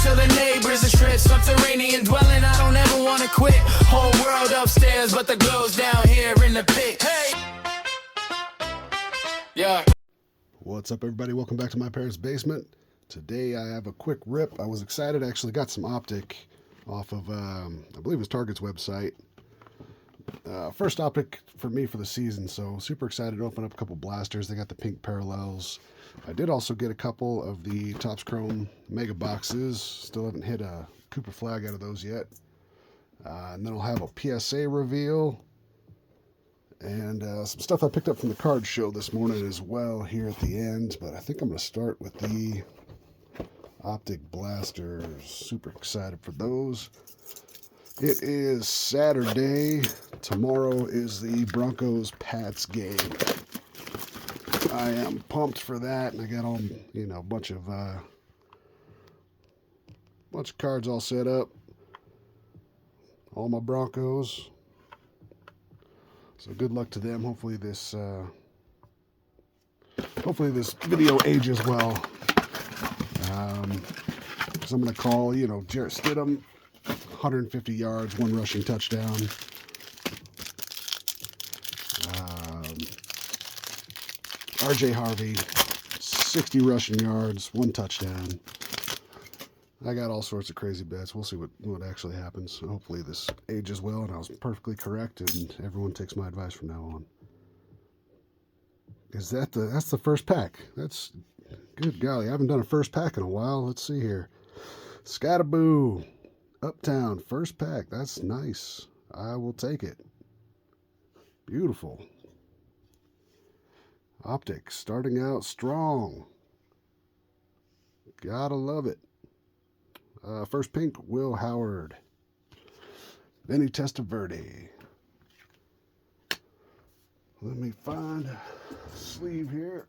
to the neighbors, a strip, subterranean dwelling. I don't ever wanna quit. Whole world upstairs, but the glow's down here in the pit. Hey! Yeah. What's up, everybody? Welcome back to my parents' basement. Today I have a quick rip. I was excited. I actually got some Optic off of, I believe it was Target's website. First Optic for me for the season, so super excited to open up a couple blasters. They got the pink parallels. I did also get a couple of the Topps Chrome Mega Boxes. Still haven't hit a Cooper flag out of those yet. And then I'll have a PSA reveal. And some stuff I picked up from the card show this morning as well here at the end. But I think I'm going to start with the Optic blasters. Super excited for those. It is Saturday. Tomorrow is the Broncos-Pats game. I am pumped for that. And I got all, a bunch of cards all set up. All my Broncos. So good luck to them. Hopefully this video ages well. So I'm going to call, Jarrett Stidham, 150 yards, 1 rushing touchdown. RJ Harvey, 60 rushing yards, 1 touchdown. I got all sorts of crazy bets. We'll see what actually happens. Hopefully this ages well and I was perfectly correct and everyone takes my advice from now on. That's the first pack. That's good golly. I haven't done a first pack in a while. Let's see here. Scataboo. Uptown. First pack. That's nice. I will take it. Beautiful. Optic starting out strong. Gotta love it. First pink, Will Howard. Vinny Testaverde. Let me find a sleeve here.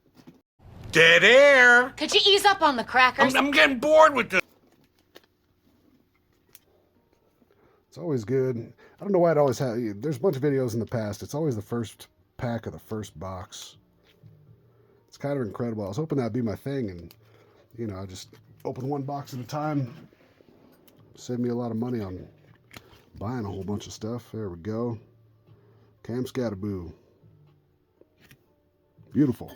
Dead air. Could you ease up on the crackers? I'm getting bored with this. It's always good. I don't know why it always has. There's a bunch of videos in the past. It's always the first pack of the first box. It's kind of incredible. I was hoping that'd be my thing, and I just open one box at a time. Save me a lot of money on buying a whole bunch of stuff. There we go. Cam Scataboo. Beautiful.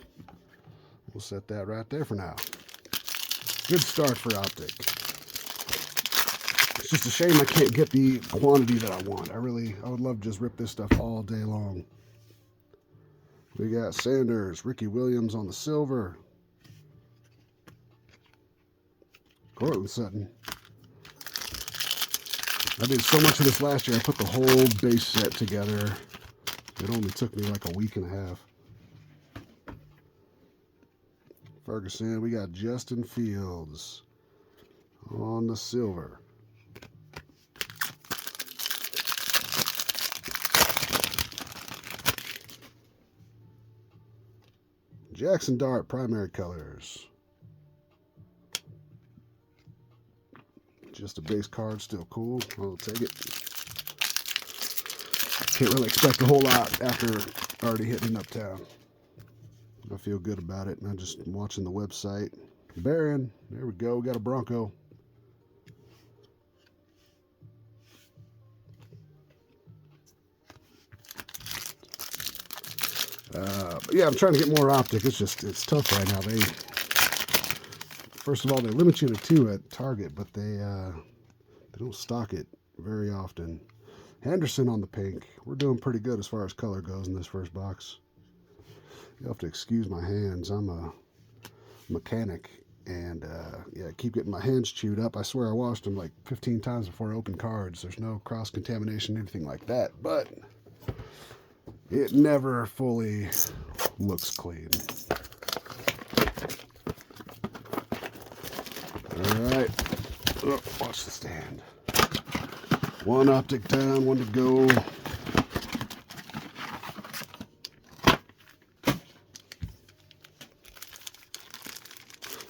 We'll set that right there for now. Good start for Optic. It's just a shame I can't get the quantity that I want. I would love to just rip this stuff all day long. We got Sanders, Ricky Williams on the silver. Cortland Sutton. I did so much of this last year. I put the whole base set together. It only took me like a week and a half. Ferguson, we got Justin Fields on the silver. Jackson Dart, primary colors. Just a base card, still cool. I'll take it. Can't really expect a whole lot after already hitting Uptown. I feel good about it, and I'm just watching the website. Barron, there we go. We got a Bronco. But yeah, I'm trying to get more Optic. It's tough right now. First of all, they limit you to 2 at Target, but they don't stock it very often. Henderson on the pink. We're doing pretty good as far as color goes in this first box. You'll have to excuse my hands. I'm a mechanic, and I keep getting my hands chewed up. I swear I washed them like 15 times before I opened cards. There's no cross-contamination, anything like that, but it never fully looks clean. All right. Oh, watch the stand. 1 Optic down, 1 to go.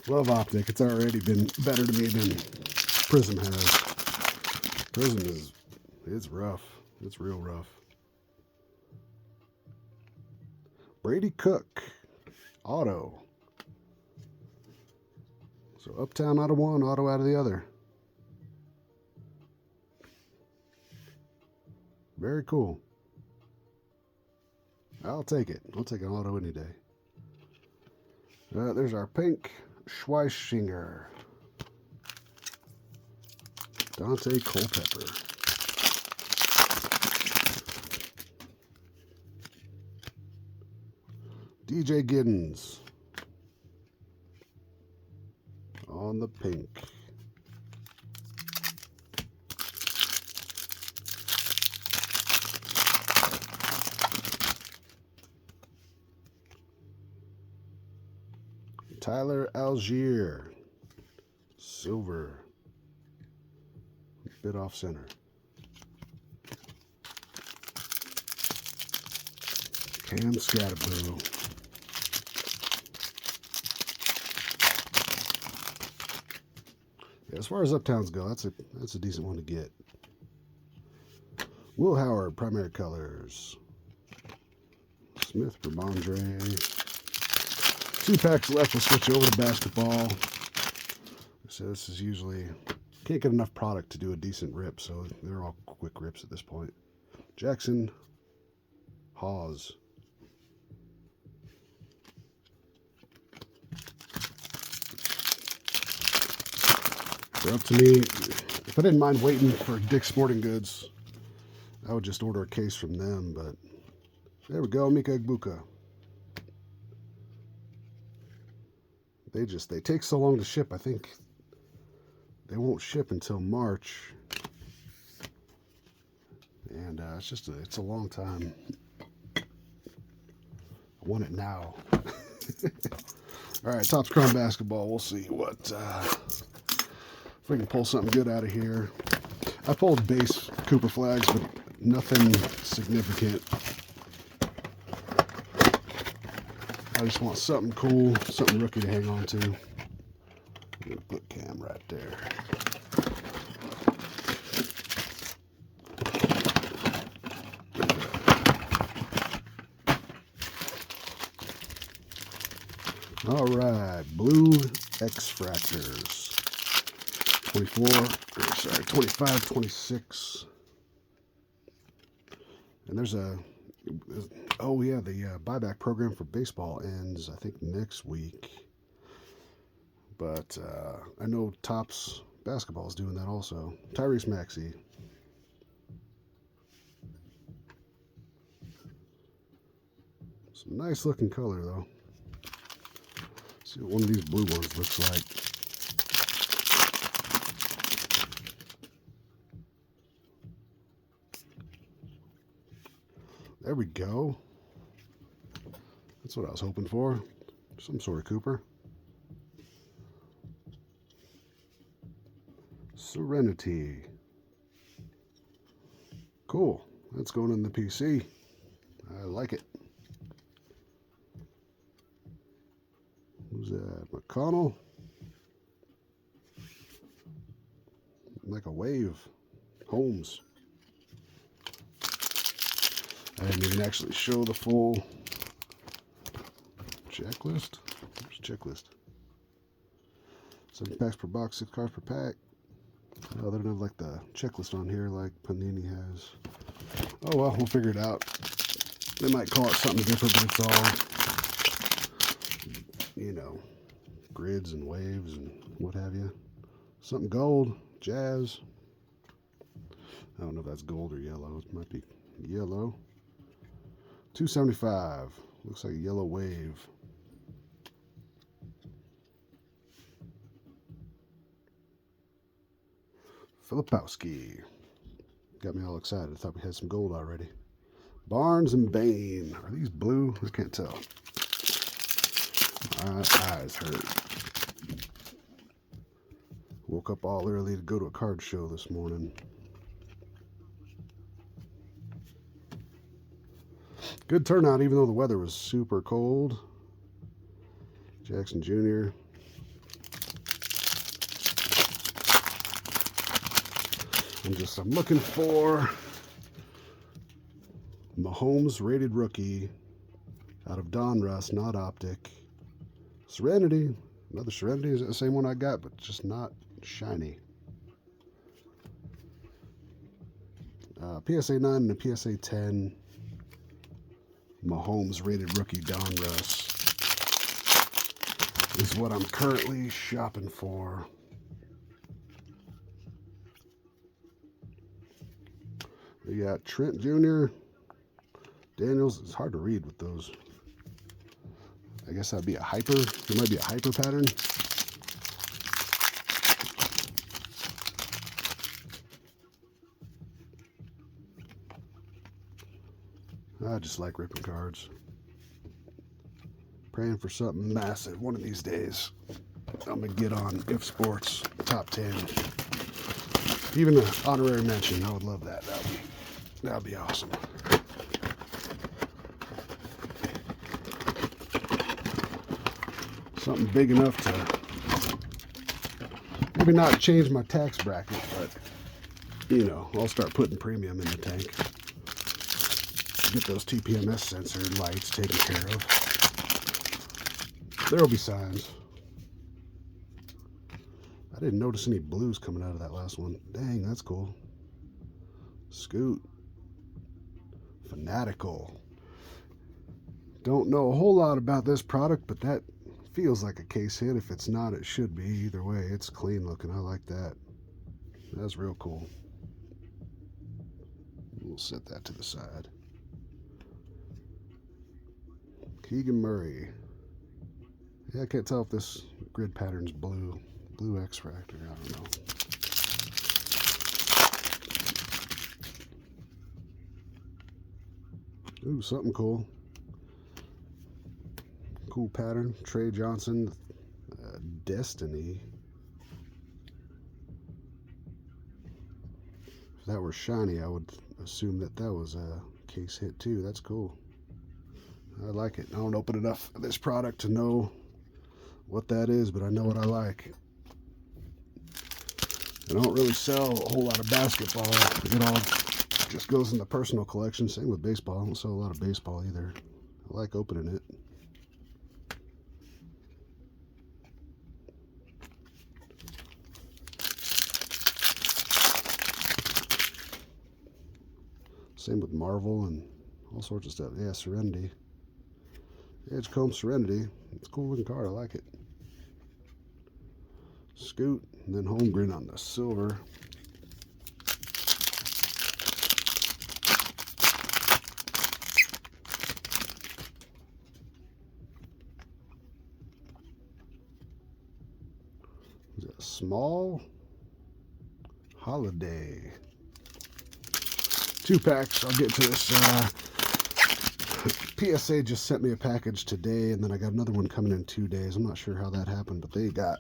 Love Optic. It's already been better to me than Prism has. Prism it's rough. It's real rough. Brady Cook, auto. So Uptown out of one, auto out of the other. Very cool. I'll take it. I'll take an auto any day. There's our pink Schweischinger. Dante Culpepper. DJ Giddens on the pink. Tyler Algier, silver, bit off center. Cam Scatterboo. Yeah, as far as Uptowns go, that's a decent one to get. Will Howard, primary colors. Smith for Bondre. 2 packs left. We'll switch over to basketball. So this is usually, can't get enough product to do a decent rip, so they're all quick rips at this point. Jackson Hawes. They're up to me. If I didn't mind waiting for Dick's Sporting Goods, I would just order a case from them, but there we go, Mika Egbuka. They take so long to ship. I think they won't ship until March, and it's a long time. I want it now. All right, Topps Chrome basketball. We'll see what if we can pull something good out of here. I pulled base Cooper flags, but nothing significant. I just want something cool, something rookie to hang on to. I'm gonna put Cam right there. All right, blue X-Fractors. 25, 26. And there's oh yeah, the buyback program for baseball ends, I think, next week. But I know Topps basketball is doing that also. Tyrese Maxey. Some nice looking color though. Let's see what one of these blue ones looks like. There we go. That's what I was hoping for. Some sort of Cooper. Serenity. Cool. That's going in the PC. I like it. Who's that? McConnell? Like a wave. Holmes. I didn't even actually show the full checklist. Where's checklist? 7 packs per box, 6 cards per pack. Oh, they don't have like the checklist on here like Panini has. Oh well, we'll figure it out. They might call it something different, but it's all, you know, grids and waves and what have you. Something gold, Jazz. I don't know if that's gold or yellow. It might be yellow. 275. Looks like a yellow wave. Filipowski. Got me all excited. I thought we had some gold already. Barnes and Bain. Are these blue? I can't tell. My eyes hurt. Woke up all early to go to a card show this morning. Good turnout, even though the weather was super cold. Jackson Jr. I'm looking for Mahomes rated rookie out of Donruss, not Optic. Serenity. Another Serenity. Is it the same one I got, but just not shiny? PSA 9 and a PSA 10 Mahomes rated rookie Donruss is what I'm currently shopping for. We got Trent Jr., Daniels. It's hard to read with those. I guess that'd be a hyper. It might be a hyper pattern. I just like ripping cards. Praying for something massive one of these days. I'm gonna get on If Sports top 10. Even an honorary mention. I would love that. That'd be awesome. Something big enough to maybe not change my tax bracket, but you know, I'll start putting premium in the tank. Get those TPMS sensor lights taken care of. There'll be signs. I didn't notice any blues coming out of that last one. Dang, that's cool. Scoot. Fanatical. Don't know a whole lot about this product, but that feels like a case hit. If it's not, it should be. Either way, it's clean looking. I like that. That's real cool. We'll set that to the side. Keegan Murray. Yeah, I can't tell if this grid pattern's blue. Blue X-Fractor, I don't know. Ooh, something cool. Cool pattern. Trey Johnson, Destiny. If that were shiny, I would assume that that was a case hit too. That's cool. I like it. I don't open enough of this product to know what that is, but I know what I like. I don't really sell a whole lot of basketball. It all just goes in the personal collection. Same with baseball. I don't sell a lot of baseball either. I like opening it. Same with Marvel and all sorts of stuff. Yeah, Serenity. Edgecomb Serenity. It's a cool looking card. I like it. Scoot, and then Holmgren on the silver. Is it a small holiday? 2 packs. I'll get to this. PSA just sent me a package today, and then I got another one coming in 2 days. I'm not sure how that happened, but they got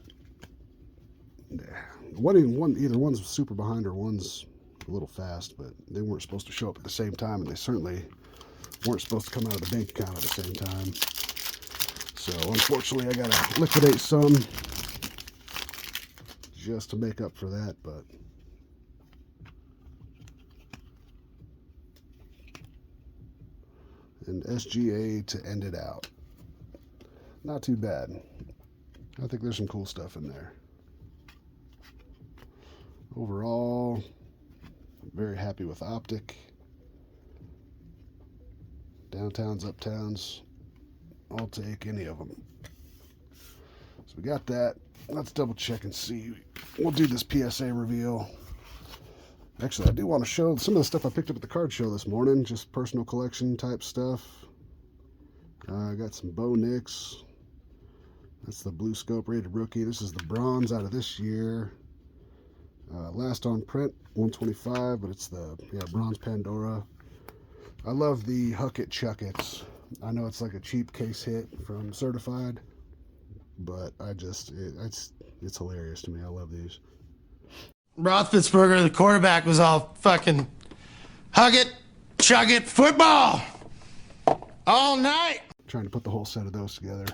either one's super behind or one's a little fast, but they weren't supposed to show up at the same time, and they certainly weren't supposed to come out of the bank account at the same time. So unfortunately, I gotta liquidate some just to make up for that, but and SGA to end it out. Not too bad. I think there's some cool stuff in there. Overall, I'm very happy with Optic. Downtowns, uptowns, I'll take any of them. So we got that. Let's double check and see. We'll do this PSA reveal. Actually, I do want to show some of the stuff I picked up at the card show this morning, just personal collection type stuff. I got some Bo Nix. That's the Blue Scope rated rookie. This is the bronze out of this year. Last on print, 125, but it's the bronze Pandora. I love the Huck It Chuck It's. I know it's like a cheap case hit from Certified, but it's hilarious to me. I love these. Roethlisberger, the quarterback, was all fucking hug it, chug it, football all night. Trying to put the whole set of those together.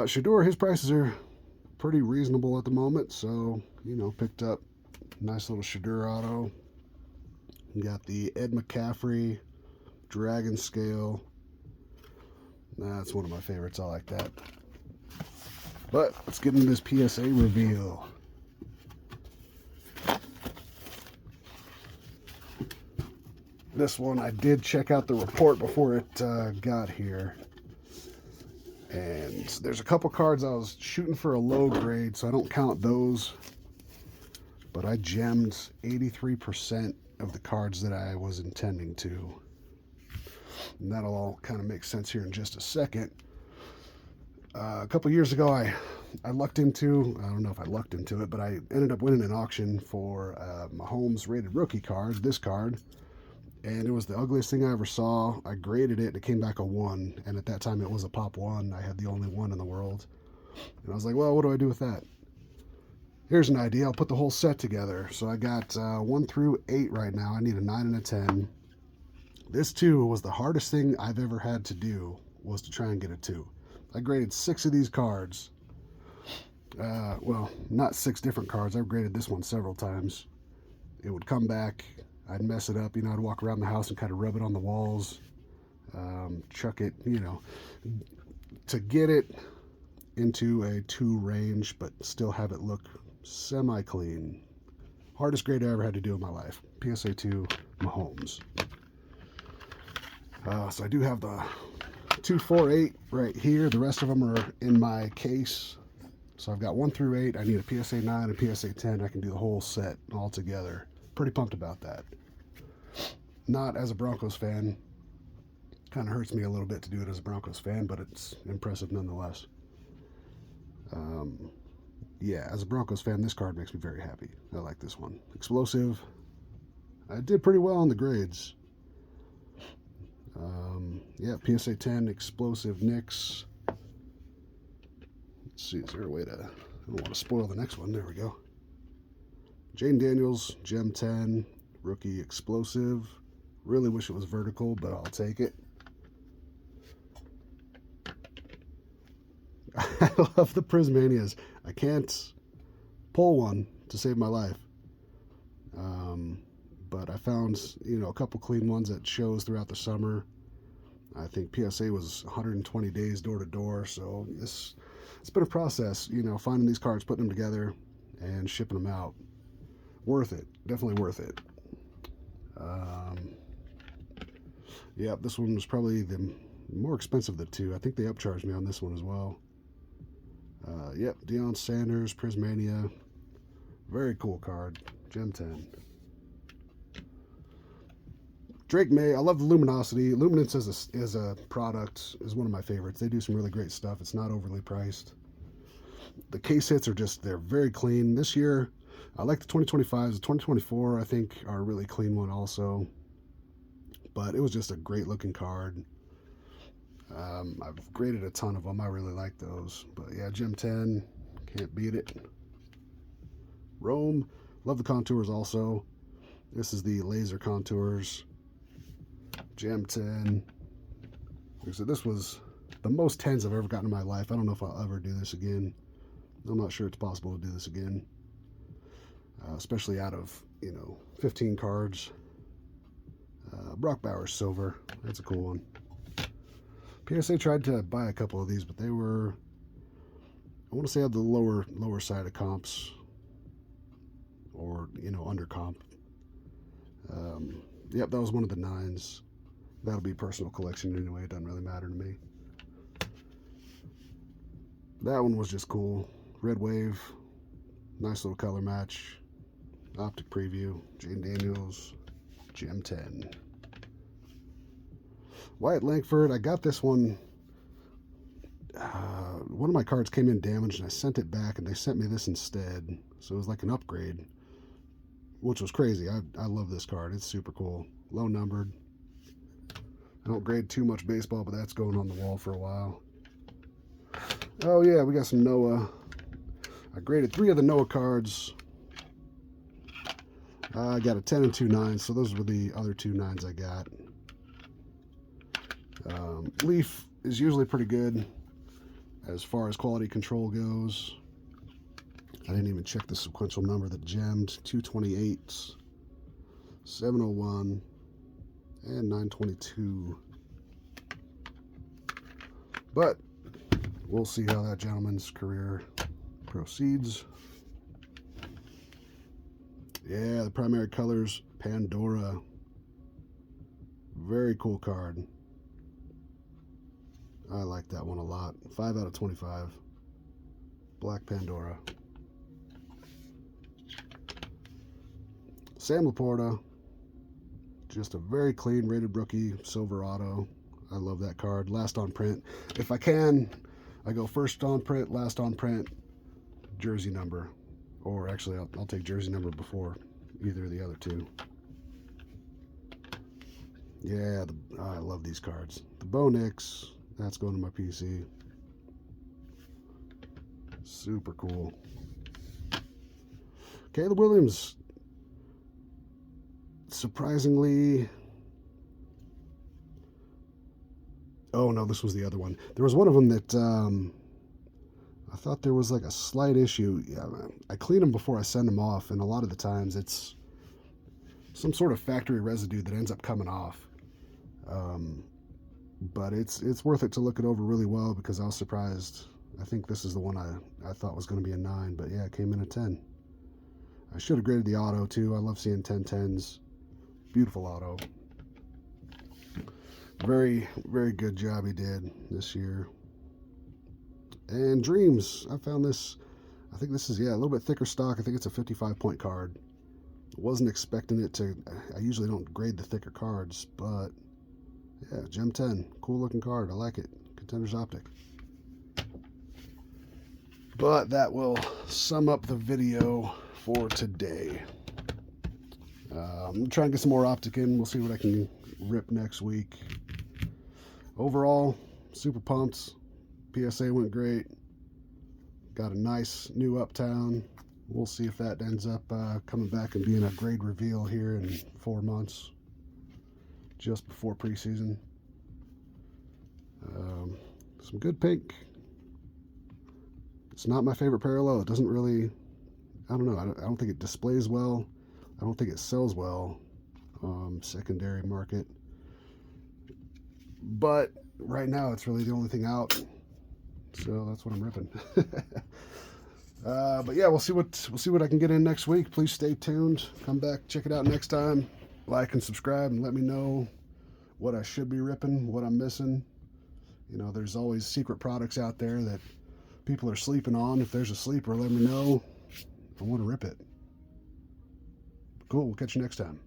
Shador, his prices are pretty reasonable at the moment, so picked up a nice little Shador auto. You got the Ed McCaffrey Dragon Scale. That's one of my favorites. I like that. But let's get into this PSA reveal. This one, I did check out the report before it got here. And there's a couple cards I was shooting for a low grade, so I don't count those. But I gemmed 83% of the cards that I was intending to. And that'll all kind of make sense here in just a second. A couple years ago, I lucked into, I don't know if I lucked into it, but I ended up winning an auction for Mahomes rated rookie card, this card. And it was the ugliest thing I ever saw. I graded it, and it came back a 1. And at that time, it was a pop 1. I had the only 1 in the world. And I was like, well, what do I do with that? Here's an idea. I'll put the whole set together. So I got 1 through 8 right now. I need a 9 and a 10. This 2 was the hardest thing I've ever had to do, was to try and get a 2. I graded 6 of these cards. Well, not 6 different cards. I've graded this one several times. It would come back. I'd mess it up, I'd walk around the house and kind of rub it on the walls, chuck it, to get it into a 2 range, but still have it look semi-clean. Hardest grade I ever had to do in my life. PSA 2 Mahomes. So I do have the 2, 4, 8 right here. The rest of them are in my case. So I've got 1 through 8. I need a PSA 9 and PSA 10. I can do the whole set all together. Pretty pumped about that. Not as a Broncos fan. Kind of hurts me a little bit to do it as a Broncos fan, but it's impressive nonetheless. Yeah, as a Broncos fan, this card makes me very happy. I like this one. Explosive. I did pretty well on the grades. Yeah, PSA 10, explosive Knicks. Let's see, is there a way to... I don't want to spoil the next one. There we go. Jane Daniels, Gem 10, rookie explosive. Really wish it was vertical, but I'll take it. I love the Prismanias. I can't pull one to save my life. But I found, a couple clean ones at shows throughout the summer. I think PSA was 120 days door to door, so it's been a process, finding these cards, putting them together, and shipping them out. Worth it. Definitely worth it. Yep, this one was probably the more expensive of the 2. I think they upcharged me on this one as well. Yep, Deion Sanders, Prismania. Very cool card. Gem 10. Drake May. I love the Luminosity. Luminance as a product is one of my favorites. They do some really great stuff. It's not overly priced. The case hits they're very clean. This year, I like the 2025s. The 2024, I think, are a really clean one also. But it was just a great looking card. I've graded a ton of them. I really like those. But yeah, Gem 10, can't beat it. Rome, love the contours also. This is the laser contours. Gem 10. Like I said, this was the most 10s I've ever gotten in my life. I don't know if I'll ever do this again. I'm not sure it's possible to do this again. Especially out of, 15 cards. Brock Bowers Silver. That's a cool one. PSA tried to buy a couple of these, but they were, I want to say, on the lower side of comps. Or, under comp. Yep, that was one of the 9s. That'll be personal collection anyway. It doesn't really matter to me. That one was just cool. Red Wave. Nice little color match. Optic preview. Jane Daniels. Gem 10. Wyatt Langford. I got this one. One of my cards came in damaged, and I sent it back, and they sent me this instead. So it was like an upgrade, which was crazy. I love this card. It's super cool. Low numbered. I don't grade too much baseball, but that's going on the wall for a while. Oh yeah, we got some Noah. I graded 3 of the Noah cards. I got a 10 and 2 9s, so those were the other 2 9s I got. Leaf is usually pretty good as far as quality control goes. I didn't even check the sequential number that gemmed. 228, 701, and 922. But we'll see how that gentleman's career proceeds. Yeah, the primary colors, Pandora. Very cool card. I like that one a lot. 5 out of 25. Black Pandora. Sam Laporta. Just a very clean rated rookie, silver auto. I love that card. Last on print. If I can, I go first on print, last on print, jersey number. Or actually, I'll take jersey number before either of the other two. Yeah, I love these cards. The Bo Nix, that's going to my PC. Super cool. Caleb Williams. Surprisingly, oh no, this was the other one. There was one of them that I thought there was like a slight issue. Yeah, I clean them before I send them off, and a lot of the times it's some sort of factory residue that ends up coming off. But it's worth it to look it over really well because I was surprised. I think this is the one I thought was going to be a 9, but yeah, it came in a 10. I should have graded the auto too. I love seeing 10-10s. Beautiful auto. Very, very good job he did this year. And Dreams, I found this, I think this is, yeah, a little bit thicker stock. I think it's a 55-point card. Wasn't expecting it to, I usually don't grade the thicker cards, but yeah, Gem 10. Cool looking card. I like it. Contenders Optic. But that will sum up the video for today. I'm going to try and get some more Optic in. We'll see what I can rip next week. Overall, super pumped. PSA went great. Got a nice new Uptown. We'll see if that ends up coming back and being a grade reveal here in 4 months. Just before preseason. Some good pink. It's not my favorite parallel. It doesn't really, I don't know. I don't think it displays well. I don't think it sells well, secondary market. But right now, it's really the only thing out. So that's what I'm ripping. But yeah, we'll see what I can get in next week. Please stay tuned. Come back, check it out next time. Like and subscribe, and let me know what I should be ripping, what I'm missing. You know, there's always secret products out there that people are sleeping on. If there's a sleeper, let me know. I want to rip it. Cool. We'll catch you next time.